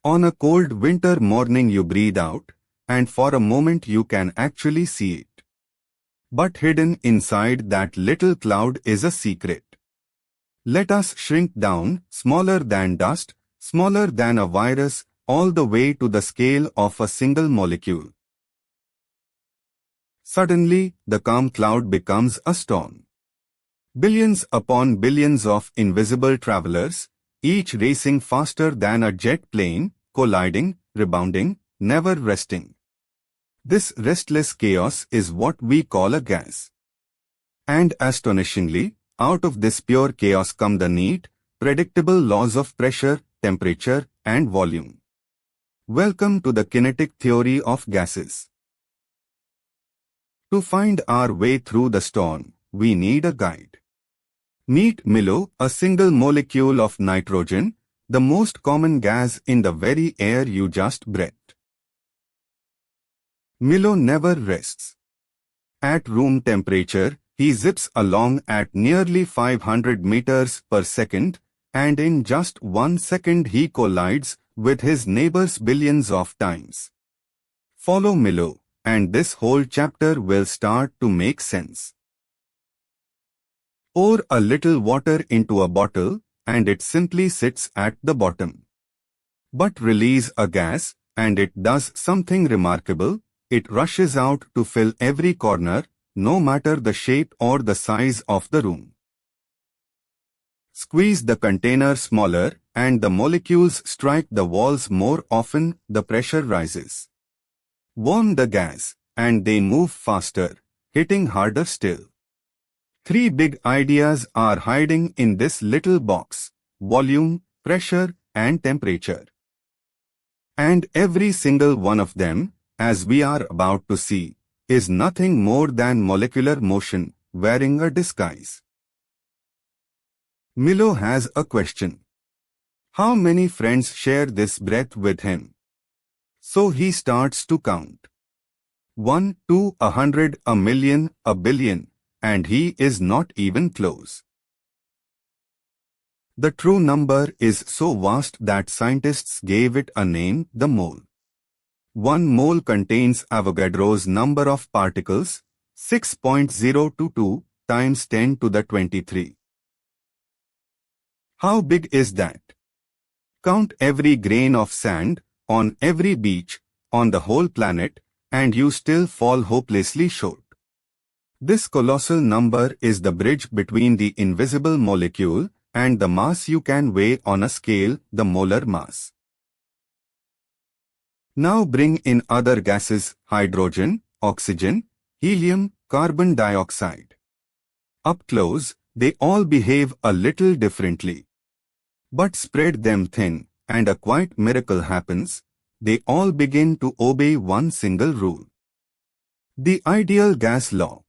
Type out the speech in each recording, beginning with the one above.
On a cold winter morning you breathe out, and for a moment you can actually see it. But hidden inside that little cloud is a secret. Let us shrink down, smaller than dust, smaller than a virus, all the way to the scale of a single molecule. Suddenly, the calm cloud becomes a storm. Billions upon billions of invisible travelers, each racing faster than a jet plane, colliding, rebounding, never resting. This restless chaos is what we call a gas. And astonishingly, out of this pure chaos come the neat, predictable laws of pressure, temperature, and volume. Welcome to the kinetic theory of gases. To find our way through the storm, we need a guide. Meet Milo, a single molecule of nitrogen, the most common gas in the very air you just breathed. Milo never rests. At room temperature, he zips along at nearly 500 meters per second, and in just 1 second he collides with his neighbors billions of times. Follow Milo, and this whole chapter will start to make sense. Pour a little water into a bottle, and it simply sits at the bottom. But release a gas, and it does something remarkable. It rushes out to fill every corner, no matter the shape or the size of the room. Squeeze the container smaller, and the molecules strike the walls more often, the pressure rises. Warm the gas, and they move faster, hitting harder still. 3 big ideas are hiding in this little box: volume, pressure, and temperature. And every single one of them, as we are about to see, is nothing more than molecular motion, wearing a disguise. Milo has a question. How many friends share this breath with him? So he starts to count. 1, 2, 100, 1,000,000, 1,000,000,000, and he is not even close. The true number is so vast that scientists gave it a name, the mole. 1 mole contains Avogadro's number of particles, 6.022 times 10 to the 23. How big is that? Count every grain of sand, on every beach, on the whole planet, and you still fall hopelessly short. This colossal number is the bridge between the invisible molecule and the mass you can weigh on a scale, the molar mass. Now bring in other gases: hydrogen, oxygen, helium, carbon dioxide. Up close, they all behave a little differently. But spread them thin, and a quiet miracle happens. They all begin to obey one single rule. The ideal gas law.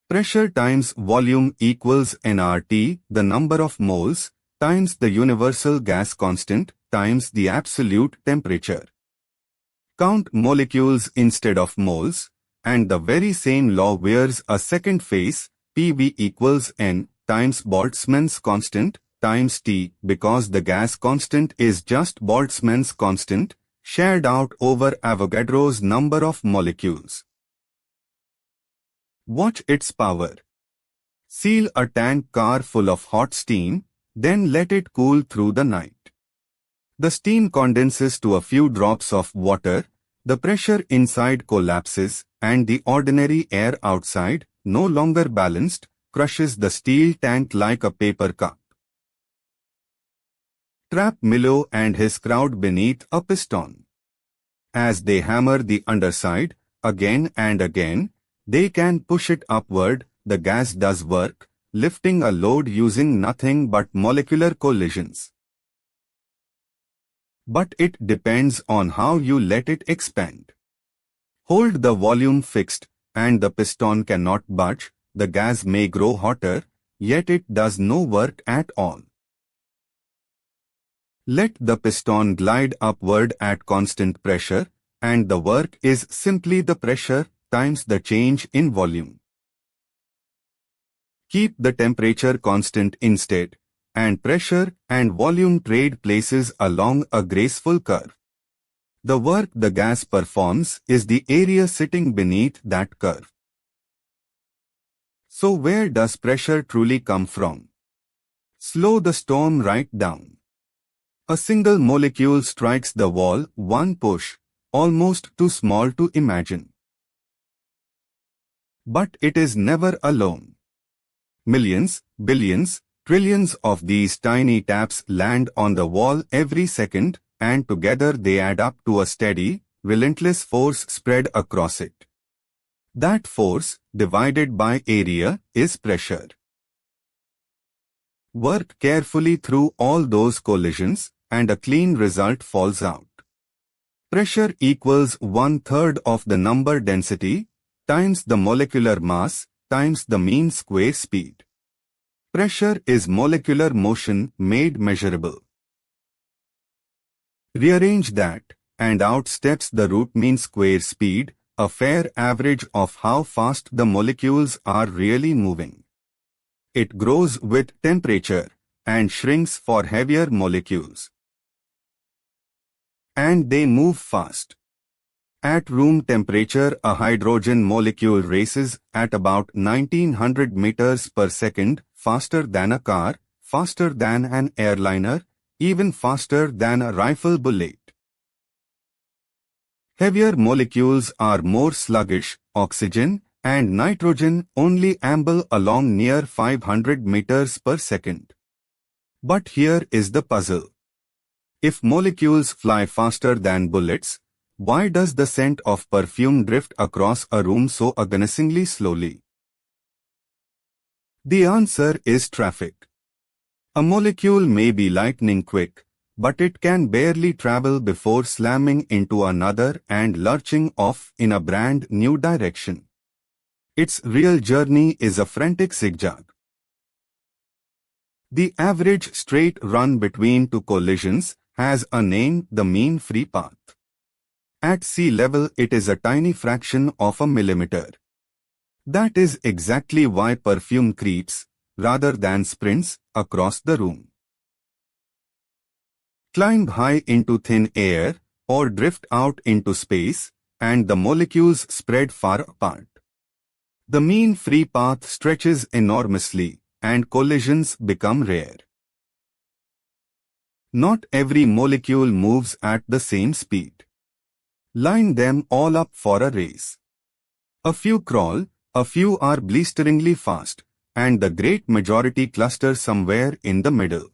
Pressure times volume equals nRT, the number of moles, times the universal gas constant, times the absolute temperature. Count molecules instead of moles, and the very same law wears a second face: PV equals N times Boltzmann's constant times T, because the gas constant is just Boltzmann's constant, shared out over Avogadro's number of molecules. Watch its power. Seal a tank car full of hot steam, then let it cool through the night. The steam condenses to a few drops of water, the pressure inside collapses, and the ordinary air outside, no longer balanced, crushes the steel tank like a paper cup. Trap Milo and his crowd beneath a piston. As they hammer the underside, again and again, they can push it upward. The gas does work, lifting a load using nothing but molecular collisions. But it depends on how you let it expand. Hold the volume fixed, and the piston cannot budge. The gas may grow hotter, yet it does no work at all. Let the piston glide upward at constant pressure, and the work is simply the pressure times the change in volume. Keep the temperature constant instead, and pressure and volume trade places along a graceful curve. The work the gas performs is the area sitting beneath that curve. So where does pressure truly come from? Slow the storm right down. A single molecule strikes the wall, one push, almost too small to imagine. But it is never alone. Millions, billions, trillions of these tiny taps land on the wall every second, and together they add up to a steady, relentless force spread across it. That force, divided by area, is pressure. Work carefully through all those collisions, and a clean result falls out. Pressure equals 1/3 of the number density, times the molecular mass, times the mean square speed. Pressure is molecular motion made measurable. Rearrange that, and out steps the root mean square speed, a fair average of how fast the molecules are really moving. It grows with temperature, and shrinks for heavier molecules. And they move fast. At room temperature, a hydrogen molecule races at about 1900 meters per second, faster than a car, faster than an airliner, even faster than a rifle bullet. Heavier molecules are more sluggish. Oxygen and nitrogen only amble along near 500 meters per second. But here is the puzzle. If molecules fly faster than bullets, why does the scent of perfume drift across a room so agonizingly slowly? The answer is traffic. A molecule may be lightning quick, but it can barely travel before slamming into another and lurching off in a brand new direction. Its real journey is a frantic zigzag. The average straight run between two collisions has a name, the mean free path. At sea level, it is a tiny fraction of a millimeter. That is exactly why perfume creeps, rather than sprints, across the room. Climb high into thin air, or drift out into space, and the molecules spread far apart. The mean free path stretches enormously, and collisions become rare. Not every molecule moves at the same speed. Line them all up for a race. A few crawl, a few are blisteringly fast, and the great majority cluster somewhere in the middle.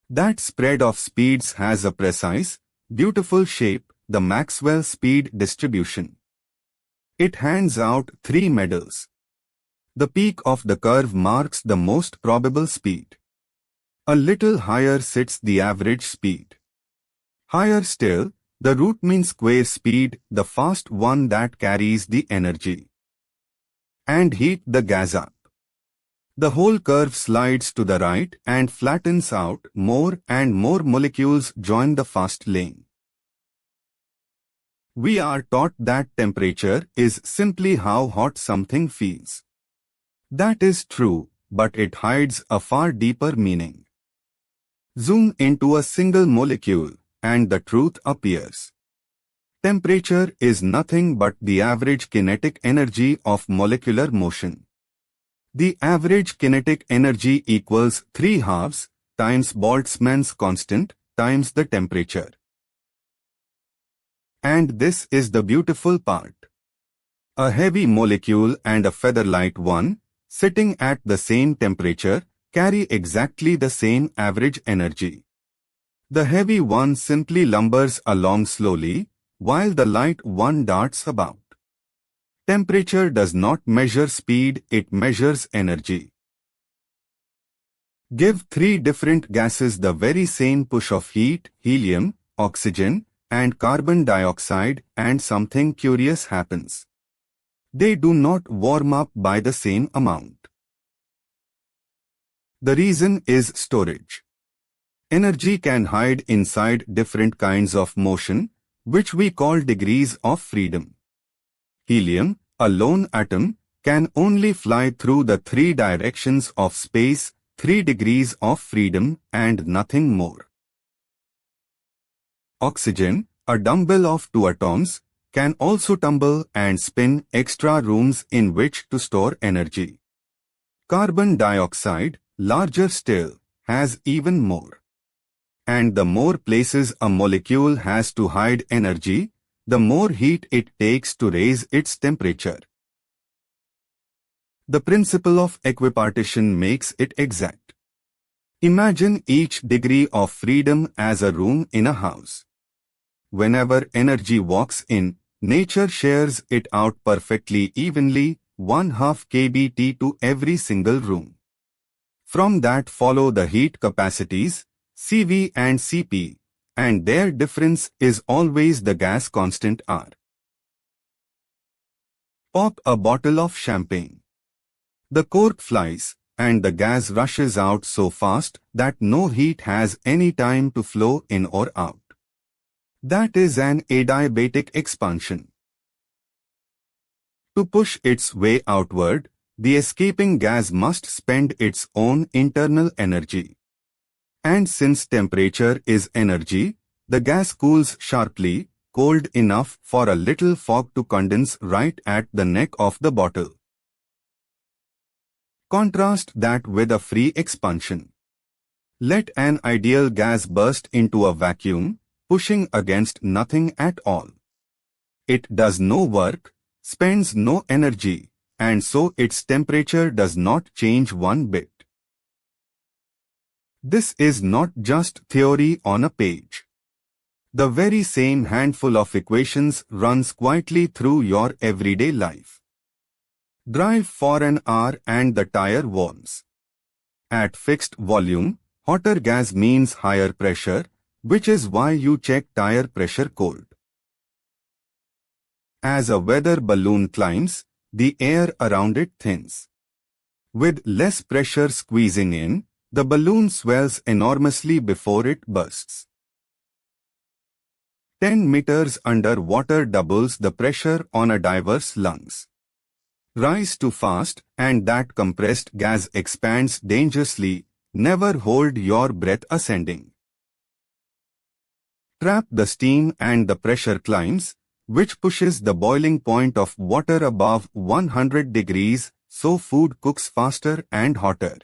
That spread of speeds has a precise, beautiful shape, the Maxwell speed distribution. It hands out 3 medals. The peak of the curve marks the most probable speed. A little higher sits the average speed. Higher still, the root mean square speed, the fast one that carries the energy. And heat the gas up. The whole curve slides to the right and flattens out. More and more molecules join the fast lane. We are taught that temperature is simply how hot something feels. That is true, but it hides a far deeper meaning. Zoom into a single molecule, and the truth appears. Temperature is nothing but the average kinetic energy of molecular motion. The average kinetic energy equals 3/2 times Boltzmann's constant times the temperature. And this is the beautiful part. A heavy molecule and a feather-light one, sitting at the same temperature, carry exactly the same average energy. The heavy one simply lumbers along slowly, while the light one darts about. Temperature does not measure speed, it measures energy. Give 3 different gases the very same push of heat, helium, oxygen, and carbon dioxide, and something curious happens. They do not warm up by the same amount. The reason is storage. Energy can hide inside different kinds of motion, which we call degrees of freedom. Helium, a lone atom, can only fly through the 3 directions of space, 3 degrees of freedom and nothing more. Oxygen, a dumbbell of 2 atoms, can also tumble and spin, extra rooms in which to store energy. Carbon dioxide, larger still, has even more. And the more places a molecule has to hide energy, the more heat it takes to raise its temperature. The principle of equipartition makes it exact. Imagine each degree of freedom as a room in a house. Whenever energy walks in, nature shares it out perfectly evenly, 1/2 kBT to every single room. From that follow the heat capacities, Cv and Cp, and their difference is always the gas constant R. Pop a bottle of champagne. The cork flies, and the gas rushes out so fast that no heat has any time to flow in or out. That is an adiabatic expansion. To push its way outward, the escaping gas must spend its own internal energy. And since temperature is energy, the gas cools sharply, cold enough for a little fog to condense right at the neck of the bottle. Contrast that with a free expansion. Let an ideal gas burst into a vacuum, pushing against nothing at all. It does no work, spends no energy, and so its temperature does not change one bit. This is not just theory on a page. The very same handful of equations runs quietly through your everyday life. Drive for an hour and the tire warms. At fixed volume, hotter gas means higher pressure, which is why you check tire pressure cold. As a weather balloon climbs, the air around it thins. With less pressure squeezing in, the balloon swells enormously before it bursts. 10 meters under water doubles the pressure on a diver's lungs. Rise too fast, and that compressed gas expands dangerously. Never hold your breath ascending. Trap the steam and the pressure climbs, which pushes the boiling point of water above 100 degrees, so food cooks faster and hotter.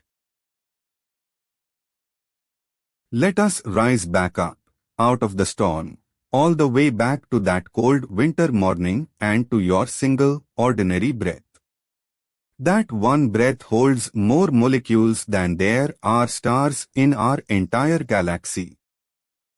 Let us rise back up, out of the storm, all the way back to that cold winter morning and to your single, ordinary breath. That one breath holds more molecules than there are stars in our entire galaxy.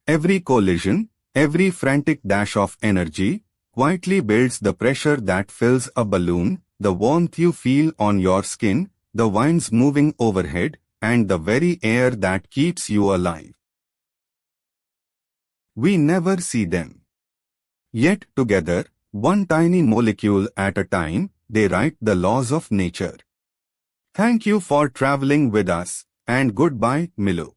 Every collision, every frantic dash of energy, quietly builds the pressure that fills a balloon, the warmth you feel on your skin, the winds moving overhead, and the very air that keeps you alive. We never see them. Yet together, one tiny molecule at a time, they write the laws of nature. Thank you for traveling with us, and goodbye, Milo.